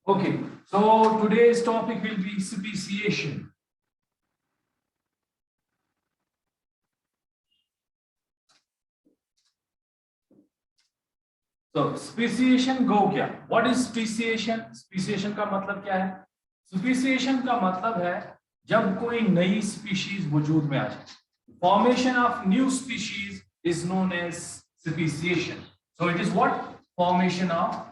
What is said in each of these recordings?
Okay, so today's topic will be speciation. So speciation go क्या? What is speciation? Speciation का मतलब क्या है? Speciation का मतलब है जब कोई नई स्पीशीज वजूद में आ जाए. Formation of new species is known as speciation. So it is what? Formation of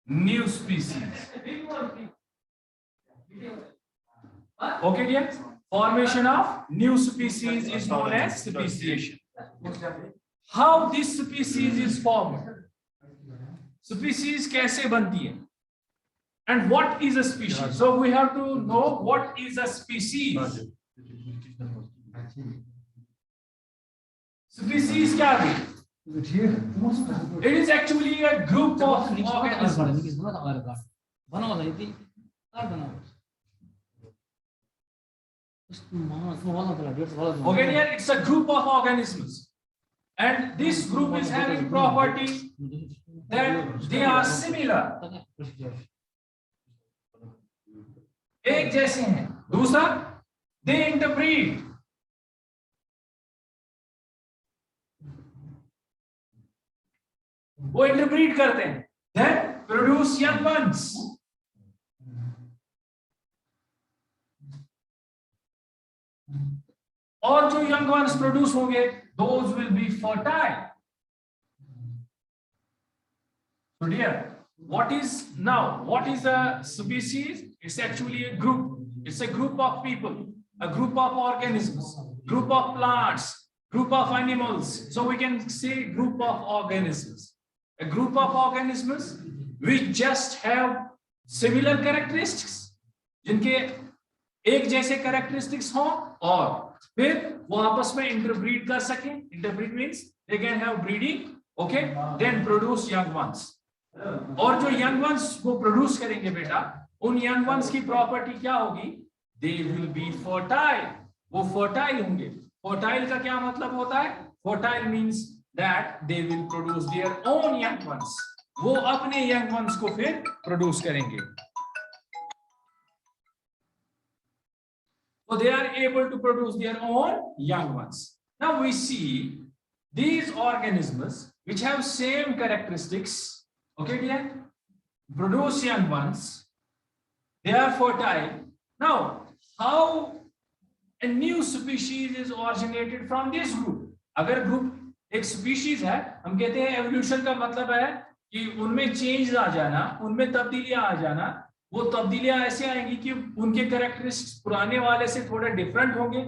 new species. Okay, dear? Formation of new species is known as speciation. How this species is formed? Species कैसे बनती है? And what is a species? So we have to know what is a species. Species क्या है? It is actually a group of organisms. Okay, here it's a group of organisms, and this group is having properties that they are similar. एक जैसे हैं. दूसरा, they interbreed. वो interbreed करते हैं, then produce young ones. और जो young ones produce होंगे, those will be fertile. So dear, what is a species? It's actually a group. It's a group of people, a group of organisms, group of plants, group of animals. So we can say group of organisms. A group of organisms which just have similar characteristics, जिनके एक जैसे characteristics हों और फिर वो आपस में interbreed कर सकें. Interbreed means they can have breeding, okay, then produce young ones. और जो young ones वो produce करेंगे बेटा, उन young ones की property क्या होगी? They will be fertile. वो fertile होंगे. Fertile का क्या मतलब होता है? Fertile means that they will produce their own young ones. वो अपने young ones को फिर produce करेंगे. So they are able to produce their own young ones. Now we see these organisms which have same characteristics, okay dear, produce young ones, they are fertile. Now how a new species is originated from this group? अगर group एक species है, हम कहते हैं evolution का मतलब है कि उनमें चेंज आ जाना, उनमें तब्दीलियां आ जाना. वो तब्दीलियां ऐसे आएंगी कि उनके कैरेक्टरिस्टिक्स पुराने वाले से थोड़े डिफरेंट होंगे.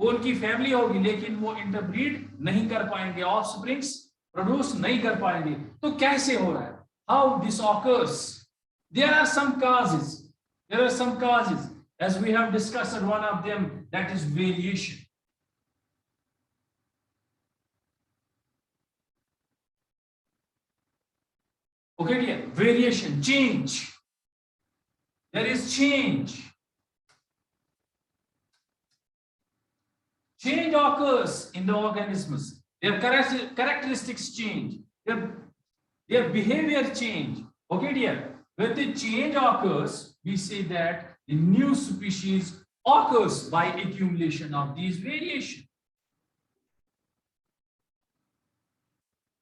वो उनकी फैमिली होगी लेकिन वो इंटरब्रीड नहीं कर पाएंगे, ऑफस्प्रिंग्स प्रोड्यूस नहीं कर पाएंगे. तो कैसे हो रहा है? How this occurs? There are some causes as we have discussed. One of them, that is variation. Okay dear, variation, change. There is change. Change occurs in the organisms. Their characteristics change. Their behavior change. Okay dear, when the change occurs, we say that the new species occurs by accumulation of these variation.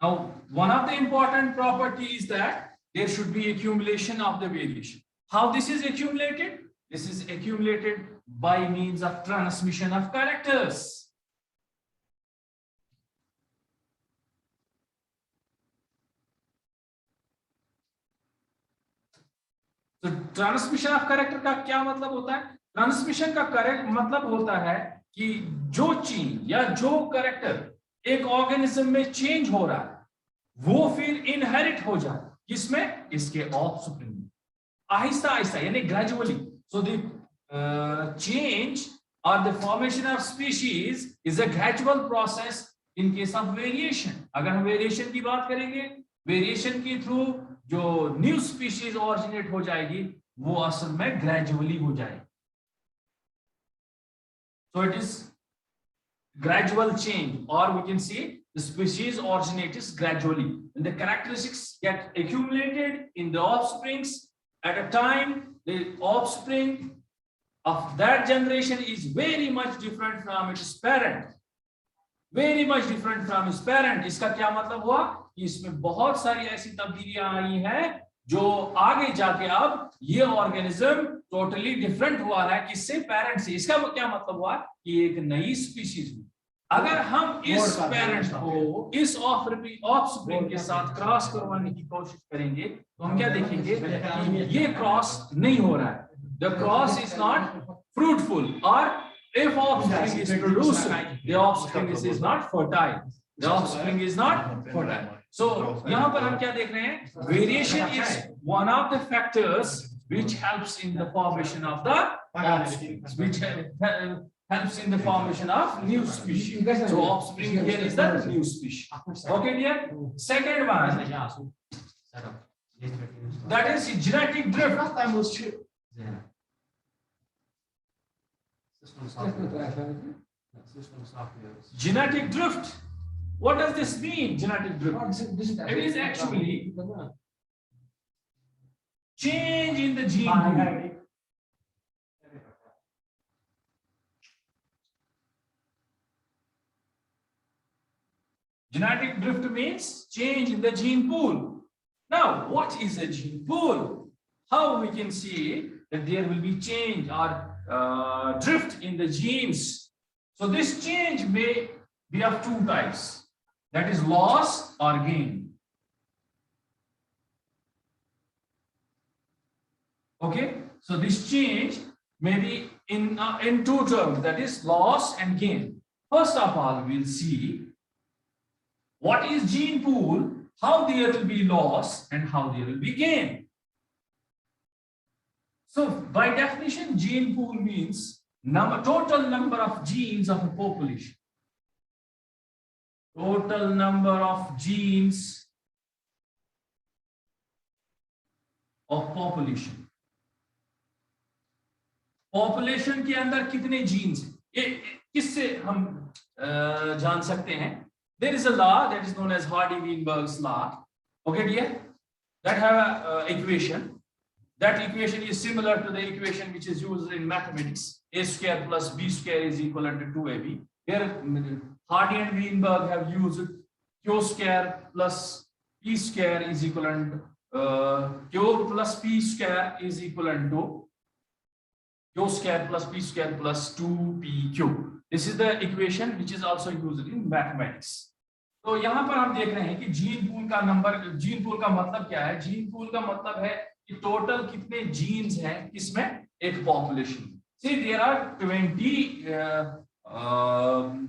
Now, one of the important properties is that there should be accumulation of the variation. How this is accumulated? This is accumulated by means of transmission of characters. तो transmission of character का क्या मतलब होता है? Transmission का correct मतलब होता है कि जो चीज या जो कैरेक्टर एक ऑर्गेनिज्म में चेंज हो रहा है वो फिर इनहेरिट हो जाए. किसमें? इसके ऑफस्प्रिंग में, आहिस्ता आहिस्ता, यानी ग्रेजुअली. सो द चेंज और the formation of species is a gradual process in case of variation. अगर हम वेरिएशन की बात करेंगे, वेरिएशन के थ्रू जो न्यू स्पीशीज ऑरिजिनेट हो जाएगी वो असल में ग्रेजुअली हो जाएगी. So it is gradual change, or we can say the species originates gradually. When the characteristics get accumulated in the offsprings, at a time, the offspring of that generation is very much different from its parent. Very much different from its parent. इसका क्या मतलब हुआ कि इसमें बहुत सारी ऐसी तब्दीलियां आई हैं जो आगे जाके अब ये ऑर्गेनिज्म टोटली डिफरेंट हुआ है किससे, पेरेंट से। इसका क्या मतलब हुआ कि एक नई स्पीशीज हुई। अगर हम इस पेरेंट को इस ऑफस्प्रिंग के साथ क्रॉस करवाने की कोशिश करेंगे तो हम क्या देखेंगे कि ये क्रॉस नहीं हो रहा है, the cross is not fruitful, और if offspring is produced, the offspring is not fertile. The offspring is not fertile. So यहाँ पर हम क्या देख रहे हैं, variation is one of the factors which helps in the formation of the offspring, which helps in the formation of new species. So offspring here is the new species. Okay, dear. Second one, that is genetic drift. Genetic drift. What does this mean, genetic drift? It is actually change in the gene pool. Genetic drift means change in the gene pool. Now, what is a gene pool? How we can see that there will be change or drift in the genes. So this change may be of two types, that is loss or gain. Okay, so this change may be in two terms, that is loss and gain. First of all, we'll see what is gene pool, how there will be loss and how there will be gain. So by definition, gene pool means total number of genes of a population. Total number of genes of population. Population के अंदर कितने genes हैं? ये किससे हम जान सकते हैं? There is a law that is known as Hardy-Weinberg's law. Okay, dear? That have a equation. That equation is similar to the equation which is used in mathematics. A square plus b square is equivalent to 2ab. Here, Hardy and Weinberg have used q square plus p square is equivalent q plus p square is equivalent to q square plus p square plus 2pq. This is the equation which is also used in mathematics. तो यहाँ पर हम देख रहे हैं कि gene pool का number, gene pool का मतलब क्या है? जीन पूल का मतलब है कि टोटल कितने जीन्स हैं किसमें, एक population. See, there are 20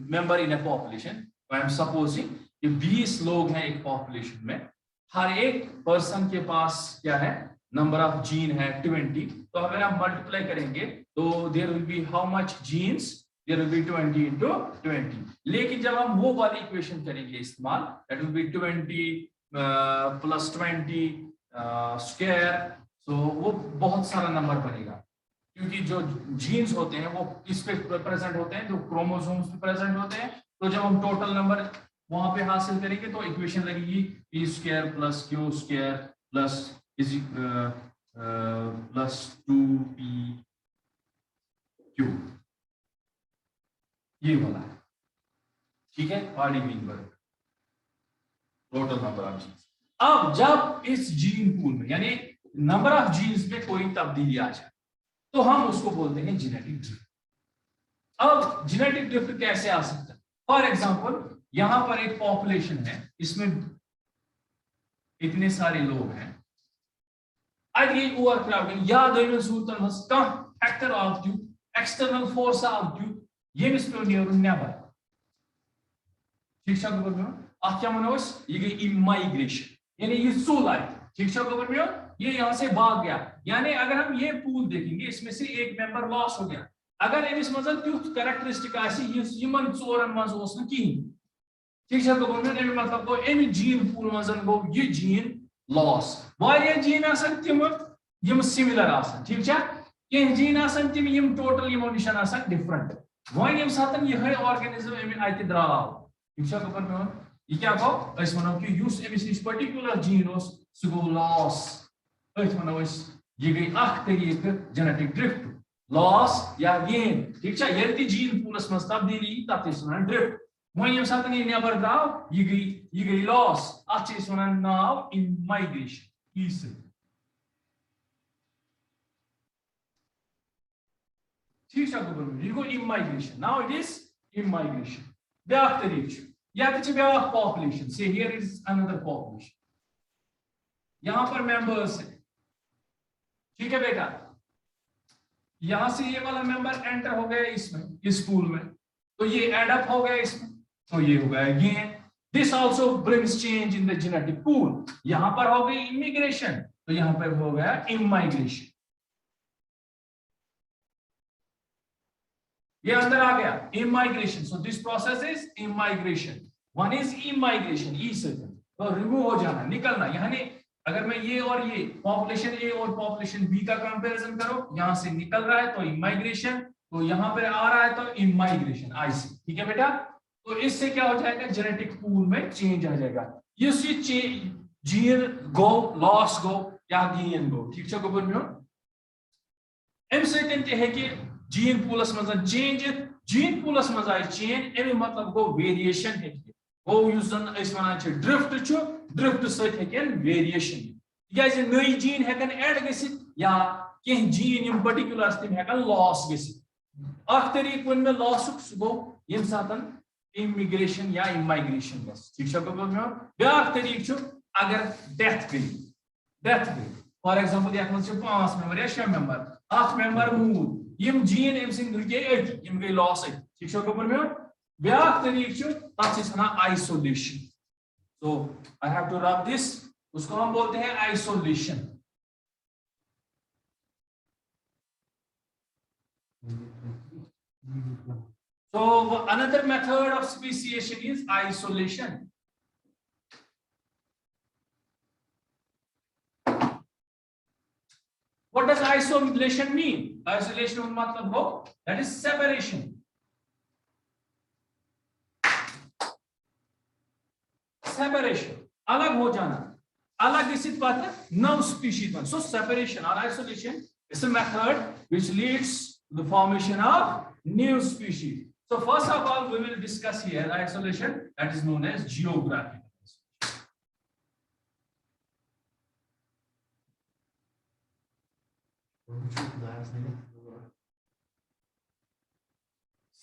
member in a population. I am supposing कि 20 लोग हैं एक पॉपुलेशन में, हर एक पर्सन के पास क्या है, नंबर ऑफ जीन है 20। तो अगर हम मल्टीप्लाई करेंगे तो there will be how much genes, there will be 20 into 20। लेकिन जब हम वो वाली इक्वेशन करेंगे इस्तेमाल, that will be 20 plus 20 square, तो वो बहुत सारा नंबर बनेगा, क्योंकि जो जीन्स होते हैं वो किस पे प्रेजेंट होते हैं, जो क्रोमोसोम्स पे प्रेजेंट होते हैं। तो जब हम टोटल नंबर वहां पे हासिल करेंगे तो इक्वेशन लगेगी p square plus q square plus plus 2pq, ये वाला है, ठीक है, Hardy Weinberg total number of genes. अब जब इस जीन पूल में यानी नंबर ऑफ जीन्स में कोई तब्दीली आ जाए तो हम उसको बोलते हैं जेनेटिक ड्रिफ्ट। अब जेनेटिक ड्रिफ्ट कैसे आ सकता है? फॉर एग्जांपल, यहां पर एक पॉपुलेशन है, इसमें इतने सारे लोग हैं, अगर ये ओवरक्राउडिंग या दोनों सूरतन has come factor out to external force out to ये मिस्प्रोनियर नेवर, ठीक है गोबर में आप क्या मनोस, ये गई इमाइग्रेशन, यानी ये सोलाइ, ठीक है गोबर में ये यहां से भाग गया। यानी अगर हम ये पूल देखेंगे, इसमें से एक मेंबर लॉस हो गया, अगर एमिस मजल त्युथ कैरेक्टरिस्टिक आसी यमन चोरन मज ओस न किहिन, ठीक है गोबर में एमि मतलब गो एमि जीन पूल मजन गो ये जीन लॉस। वारिया जीन आसन तिम यम सिमिलर आसन, ठीक है, के जीन आसन तिम यम टोटल यम निशान आसन डिफरेंट। वन यम सातन ये ऑर्गेनिज्म एमि आइति द्राव, ठीक है गोबर में ये क्या गो अस वनो कि युस एमिस निश पर्टिकुलर जीन ओस सु गो लॉस अस वनो अस ये गई अख तरीके जेनेटिक ड्रिफ्ट लॉस या गेन ठीक है ये जीन पूलस मज तब्दीली तब वन ड्रिफ्ट वह ये सात ये नबर द्राव ये गई लॉस अत वन नाव इमाइग्रेशन ई से ठीक है यह go immigration now it is immigration ब्या तरीके या ब्या पॉपुलेशन से हियर इज अनदर पॉपुलेशन यहां पर मेंबर्स है ठीक है बेटा यहां से ये वाला मेंबर एंटर हो गया इसमें इस पूल में तो ये एड अप हो गया इसमें तो ये हो गया gain this also brings change in the genetic pool यहां पर हो गई इमिग्रेशन तो यहां पर हो गया इमाइग्रेशन ये अंदर आ गया immigration so this process is immigration one is immigration ई से तो रिमूव हो जाना निकलना यानी अगर मैं ये और ये पॉपुलेशन ए और पॉपुलेशन बी का कंपैरिजन करो यहां से निकल रहा है तो इमाइग्रेशन तो यहां पे आ रहा है तो इमाइग्रेशन आई से ठीक है बेटा तो इससे क्या हो जाएगा जेनेटिक पूल में चेंज आ जाएगा ये जीन गो लॉस गो या गेन गो ठीक है गोबर में एम से है कि जीन पूलस मज चेंज जीन पूलस मज आई चेंज एम मतलब गो वेरिएशन है गो युस जन अस वनान छ ड्रिफ्ट छ ड्रिफ्ट सहित हेकन वेरिएशन तिकाज नई जीन हेकन ऐड गसित या के जीन यम पर्टिकुलर तिम हेकन लॉस गसित अख तरीक वन में लॉस गो यम सातन इमिग्रेशन या इमाइग्रेशन गस ठीक छ गो ब्या तरीक छ अगर डेथ गई फॉर एग्जांपल यत मज 5 मेंबर या 6 मेंबर 8 मेंबर मूव यम जीन एम सिंग रुके यम गई लॉस ठीक छ गो ब्या तरीक आइसोलेशन तो I have to rub this उसको हम बोलते हैं isolation so another method of speciation is isolation what does isolation mean isolation मतलब हो that is separation separation अलग हो जाना अलग इसित पात्र no species one so separation or isolation is a method which leads to the formation of new species so first of all we will discuss here isolation that is known as geographical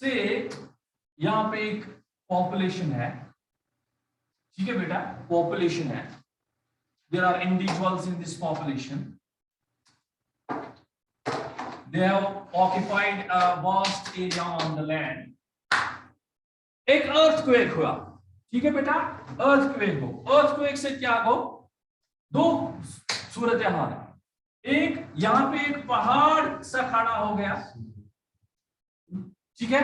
से यहां पे एक population है ठीक है बेटा population है there are individuals in this population they have occupied a vast area on the land एक earthquake हुआ ठीक है बेटा earthquake से क्या हो दो सूरत हाल है एक यहां पे एक पहाड़ सा खड़ा हो गया ठीक है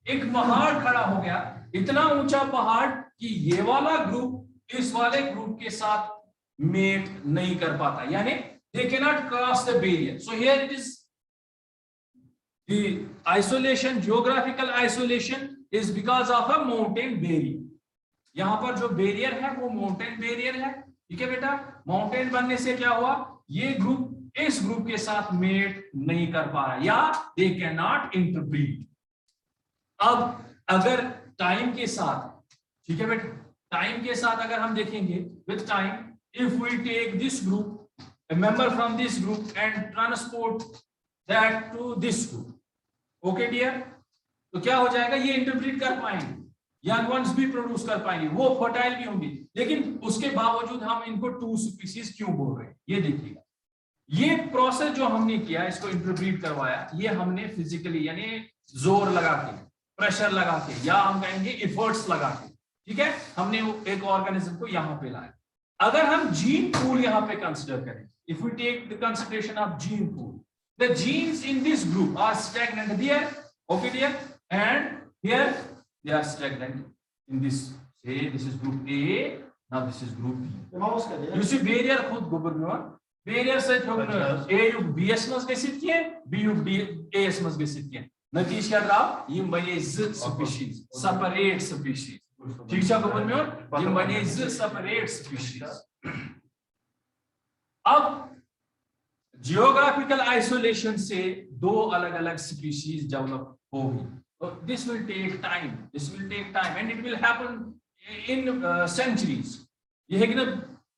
एक पहाड़ खड़ा हो गया इतना ऊंचा पहाड़ कि ये वाला ग्रुप इस वाले ग्रुप के साथ मेट नहीं कर पाता यानी they cannot cross the barrier so here it is the isolation geographical isolation is because of a mountain barrier यहां पर जो बैरियर है वो माउंटेन बैरियर है ठीक है बेटा माउंटेन बनने से क्या हुआ ये ग्रुप इस ग्रुप के साथ मेट नहीं कर पा रहा या they cannot interbreed अब अगर टाइम के साथ ठीक है बेटा टाइम के साथ अगर हम देखेंगे with time if we take this group a member from this group and transport that to this group okay dear तो क्या हो जाएगा ये इंटरप्रेट कर पाएंगे यंग वंस भी प्रोड्यूस कर पाएंगे वो फर्टाइल भी होंगे लेकिन उसके बावजूद हम इनको 2 स्पीशीज क्यों बोल रहे हैं ये देखिएगा ये प्रोसेस जो हमने किया इसको इंटरप्रेट करवाया ये हमने फिजिकली यानी जोर लगा के प्रेशर लगा के या हम कहेंगे एफर्ट्स लगा के ठीक है हमने एक ऑर्गेनिज्म को यहाँ पे लाया अगर हम जीन पूल यहाँ पे कंसिडर करें if we take the consideration of gene pool the genes in this group are stagnant there okay dear and here they are stagnant in this से this is group A now this is group B you see barrier खुद गोबर में barrier से ए युग BS मस गसित के B युग as मस गसित के नतीजा क्या रहा ये बने ज स्पीशीज सेपरेट स्पीशीज ठीक है गोबर में ये बने सेपरेट स्पीशीज। अब जियोग्राफिकल आइसोलेशन से दो अलग अलग स्पीशीज डेवलप होगी। तो this will take time and it will happen in centuries. ये है कि ना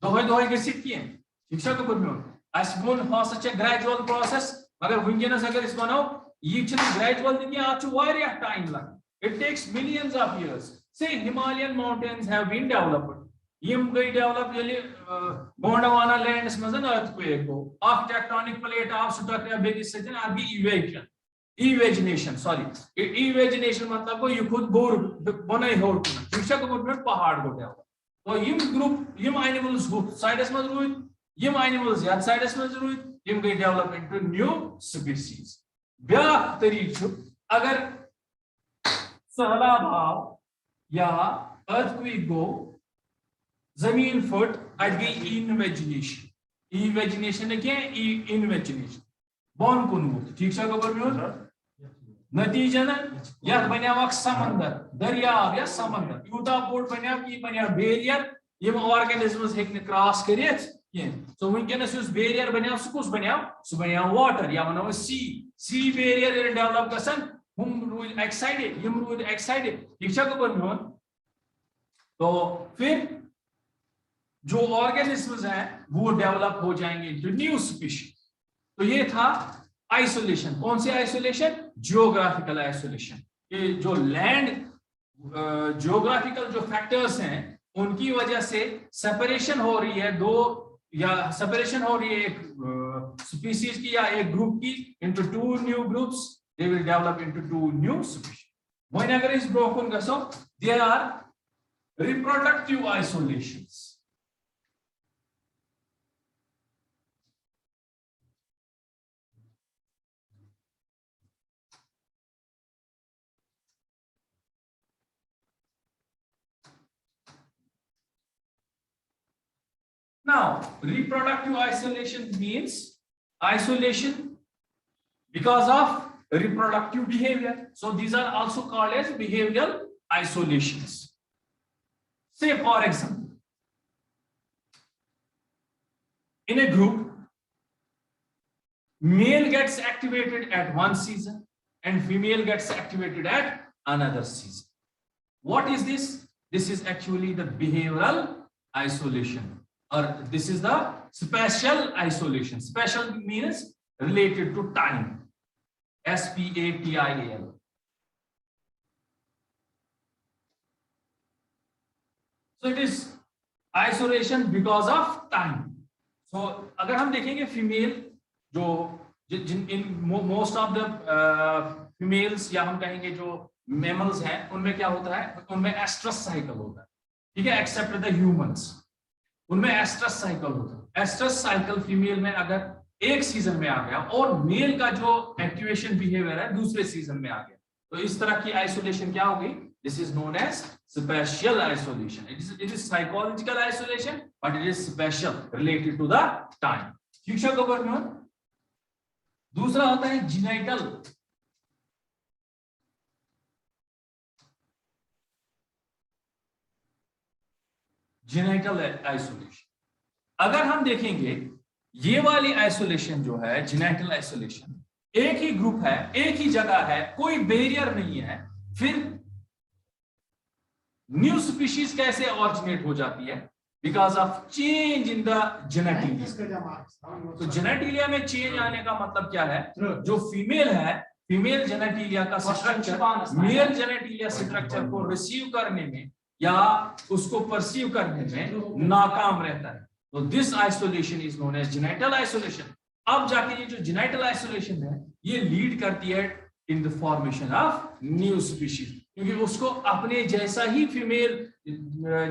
दोहे गसित की ठीक है गोबर में अस बोन हसा ग्रेजुअल प्रोसेस मगर वुनकस अगर इस वनो ये ग्रेजुअल की आज वारिया टाइम लग। It takes millions of years. Say Himalayan mountains have been developed. Yim gay develop yeli Gondwana lands में ना earthquake हो, of tectonic plate of struck या big section अभी evagination sorry evagination मतलब को ये खुद बोर बना ही हो ठीक है को पहाड़ को develop। तो यिम group यिम animals हो sides में जरूर यिम animals या sides में जरूर यिम गई develop into new species। ब्याह तरीक़ अगर सहलाब आओ या earthquake गो जमीन फट अट गई इन्वेजिनेशन क्या इन्वेजिनेशन बन कुन ठीक है खबर में नतीजा ना या बनिया समंदर दरियाव या समंदर यूता बोट बनिया की बनिया बैरियर यम ऑर्गेनिजम्स हेक न क्रॉस करित सो वुनकस उस बैरियर बनिया सु बनिया वाटर या वनो सी बैरियर डेवलप गसन हम रूल एक्साइटेड यम रूल एक्साइटेड ठीक है खबर में। तो फिर जो ऑर्गेनिजम्स हैं वो डेवलप हो जाएंगे इनटू न्यू स्पीशीज। तो ये था आइसोलेशन। कौन सी आइसोलेशन? Geographical isolation. ये जो लैंड जियोग्राफिकल जो फैक्टर्स हैं उनकी वजह से सेपरेशन हो रही है दो या सेपरेशन हो रही है एक स्पीशीज की या एक ग्रुप की into two new groups. They will develop into two new species. When agar is broken gaso, there are reproductive isolations. Now, reproductive isolation means isolation because of reproductive behavior. So these are also called as behavioral isolations. Say for example, in a group, male gets activated at one season and female gets activated at another season. What is this? This is actually the behavioral isolation, or this is the spatial isolation. Spatial means related to time. SPATIAL. So it is isolation because of time. So अगर हम देखेंगे female जो in most of the females या हम कहेंगे जो mammals हैं उनमें क्या होता है, उनमें एस्ट्रस साइकिल होता है, ठीक है, एक्सेप्ट द ह्यूमंस, उनमें एस्ट्रस साइकिल होता है। एस्ट्रस साइकिल फीमेल में अगर एक सीजन में आ गया और मेल का जो एक्टिवेशन बिहेवियर है दूसरे सीजन में आ गया, तो इस तरह की आइसोलेशन क्या होगी? This is known as spatial isolation. It is psychological isolation but it is spatial related to the time. ठीक है गवर्नमेंट। दूसरा होता है जीनाइटल। जीनाइटल आइसोलेशन अगर हम देखेंगे, ये वाली आइसोलेशन जो है जीनाइटल आइसोलेशन, एक ही ग्रुप है, एक ही जगह है, कोई बैरियर नहीं है, फिर न्यू स्पीशीज कैसे ऑरिजिनेट हो जाती है? Because of change in the genitalia. तो जेनेटिलिया में चेंज आने का मतलब क्या है? जो फीमेल है, फीमेल जेनेटिलिया का स्ट्रक्चर मेल जेनेटिलिया स्ट्रक्चर को रिसीव करने में या उसको परसीव करने में नाकाम रहता है। तो this isolation is known as genital isolation. अब जाके ये जो जेनेटल आइसोलेशन है ये लीड करती है in the formation of new species, क्योंकि उसको अपने जैसा ही फीमेल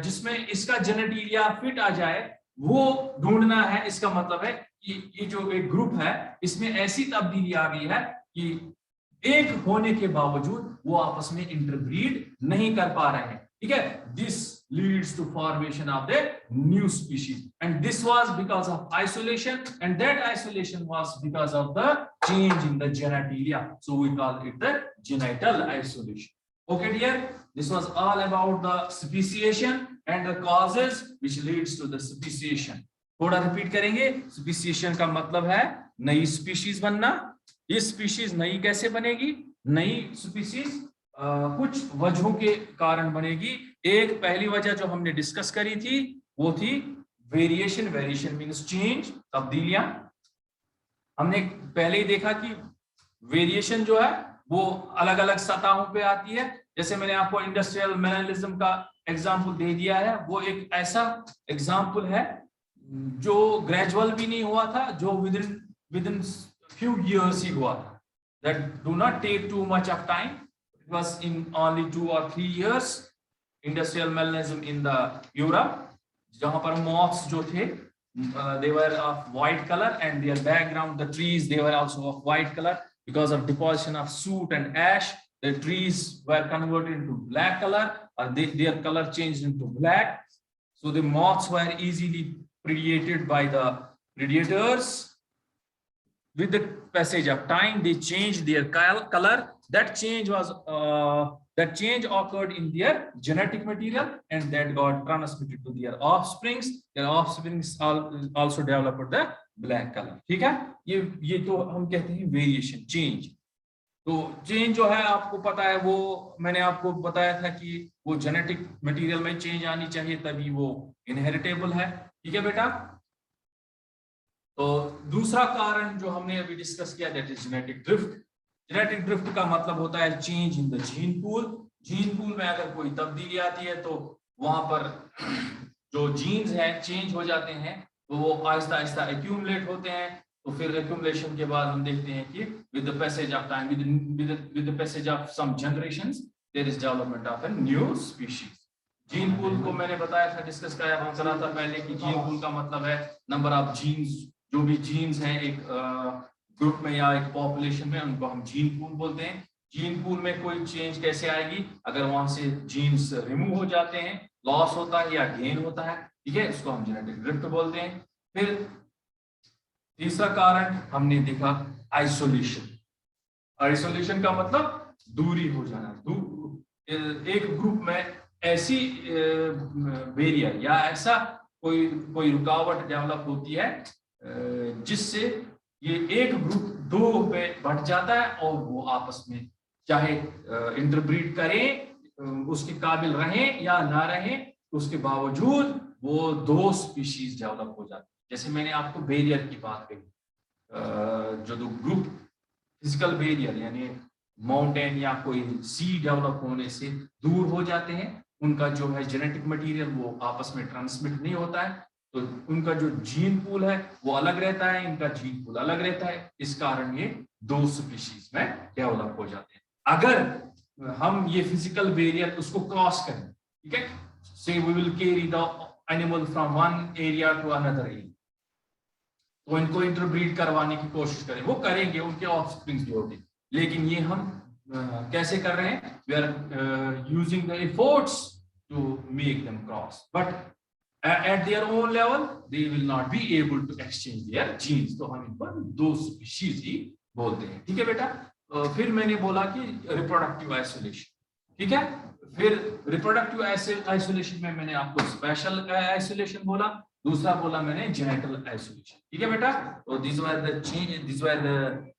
जिसमें इसका जेनेटिलिया फिट आ जाए वो ढूंढना है। इसका मतलब है कि ये जो एक ग्रुप है इसमें ऐसी तब्दीली आ गई है कि एक होने के बावजूद वो आपस में इंटरब्रीड नहीं कर पा रहे हैं, ठीक है। This leads to formation of the new species, and this was because of isolation, and that isolation was because of the change in the genitalia, so we call it the genital isolation. Okay dear, This was all about the speciation and the causes which leads to the speciation. थोड़ा repeat करेंगे. Speciation का मतलब है नई species बनना. ये species नई कैसे बनेगी? नई स्पीशीज कुछ वजहों के कारण बनेगी. एक पहली वजह जो हमने डिस्कस करी थी वो थी वेरिएशन. वेरिएशन मींस चेंज, तब्दीलियां. हमने पहले ही देखा कि वेरिएशन जो है वो अलग अलग सतहों पे आती है. जैसे मैंने आपको इंडस्ट्रियल मैनरलिज्म का एग्जांपल दे दिया है, वो एक ऐसा एग्जांपल है जो ग्रेजुअल भी नहीं हुआ था, जो विदिन फ्यू इयर्स ही हुआ था. That do not take too much of time. It was in only 2 or 3 years. Industrial melanism in the Europe, जहां पर मॉथ्स जो थे they were of white color and their background, the trees, they were also of white color. Because of deposition of soot and ash, the trees were converted into black color, or their color changed into black. So the moths were easily predated by the predators. With the passage of time, they changed their color. That change occurred in their genetic material, and that got transmitted to their offsprings. Their offsprings also developed the black color. ठीक है? ये तो हम कहते हैं variation, change. तो change जो है आपको पता है, वो मैंने आपको बताया था कि वो जेनेटिक मटेरियल में चेंज आनी चाहिए, तभी वो इनहेरिटेबल है. ठीक है बेटा? तो दूसरा कारण जो हमने अभी डिस्कस किया, that is genetic drift. Genetic drift का मतलब होता है change in the gene pool. Gene pool में अगर कोई तब्दीली आती है तो वहां पर जो जीन्स हैं चेंज हो जाते हैं, तो वो आहिस्ता आहिस्ता एक्यूमुलेट होते हैं. तो फिर एक्यूमुलेशन के बाद हम देखते हैं कि with the passage of time, with the passage of some generations, there is development of a new species. Gene pool को मैंने बताया था, डिस्कस करा था पहले कि जीन पूल का मतलब है नंबर ऑफ जीन्स. जो भी जीन्स हैं एक ग्रुप में या एक पॉपुलेशन में, उनको हम जीन पूल बोलते हैं. जीन पूल में कोई चेंज कैसे आएगी? अगर वहां से जीन्स रिमूव हो जाते हैं, लॉस होता है या गेन होता है. ठीक है, इसको हम जेनेटिक ड्रिफ्ट बोलते हैं. फिर तीसरा कारण हमने देखा आइसोलेशन. आइसोलेशन का मतलब दूरी हो जाना. एक ग्रुप में ऐसी बैरियर या ऐसा कोई रुकावट डेवलप होती है जिससे ये एक ग्रुप दो पे बढ़ जाता है और वो आपस में चाहे इंटरब्रीड करें, उसके काबिल रहें या ना रहें, उसके बावजूद वो दो स्पीशीज डेवलप हो जाती है. जैसे मैंने आपको बैरियर की बात कही, जो दो ग्रुप फिजिकल बैरियर यानी माउंटेन या कोई सी डेवलप होने से दूर हो जाते हैं, उनका जो है जेनेटिक मटेरियल वो आपस में ट्रांसमिट नहीं होता है, तो उनका जो जीन पूल है वो अलग रहता है, इनका जीन पूल अलग रहता है. इस कारण ये दो स्पीशीज में डेवलप हो जाते हैं. अगर हम ये फिजिकल बैरियर उसको क्रॉस करें, ठीक है, से we will carry the animal from one area to another area, तो इनको इंटरब्रीड करवाने की कोशिश करें, वो करेंगे, उनके ऑफस्प्रिंग्स भी होंगे. लेकिन ये हम कैसे कर रहे हैं? We are using the efforts to make them cross, but at their own level they will not be able to exchange their genes. तो हम इनको दो स्पीशीज ही बोलते हैं. ठीक है बेटा? फिर मैंने बोला कि रिप्रोडक्टिव आइसोलेशन. ठीक है, फिर रिप्रोडक्टिव आइसोलेशन में मैंने आपको स्पेशल आइसोलेशन बोला, दूसरा बोला मैंने जेनेटल आइसोलेशन. ठीक है बेटा? तो these were the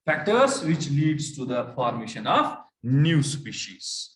factors which leads to the formation of new species.